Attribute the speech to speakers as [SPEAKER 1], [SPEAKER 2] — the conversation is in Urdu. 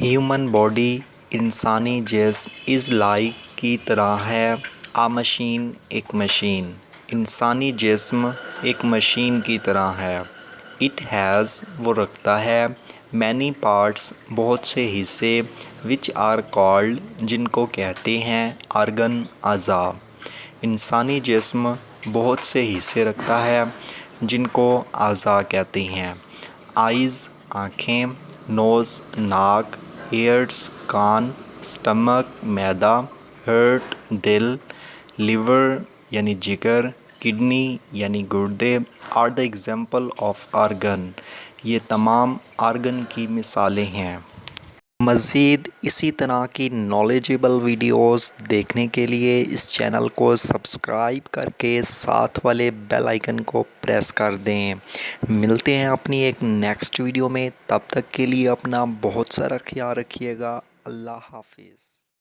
[SPEAKER 1] ہیومن باڈی انسانی جسم از لائک کی طرح ہے مشین ایک مشین انسانی جسم ایک مشین کی طرح ہے. اٹ ہیز وہ رکھتا ہے مینی پارٹس بہت سے حصے وچ آر کالڈ جن کو کہتے ہیں آرگن اعضاء. انسانی جسم بہت سے حصے رکھتا ہے جن کو اعضاء کہتے ہیں. آئیز آنکھیں، نوز ناک، ایئرس کان، سٹمک معدہ، ہارٹ دل، لیور یعنی جگر، کڈنی یعنی گردے are the example of organ. یہ تمام آرگن کی مثالیں ہیں. مزید اسی طرح کی نالجبل ویڈیوز دیکھنے کے لیے اس چینل کو سبسکرائب کر کے ساتھ والے بیل آئیکن کو پریس کر دیں. ملتے ہیں اپنی ایک نیکسٹ ویڈیو میں. تب تک کے لیے اپنا بہت سارا خیال رکھیے گا. اللہ حافظ.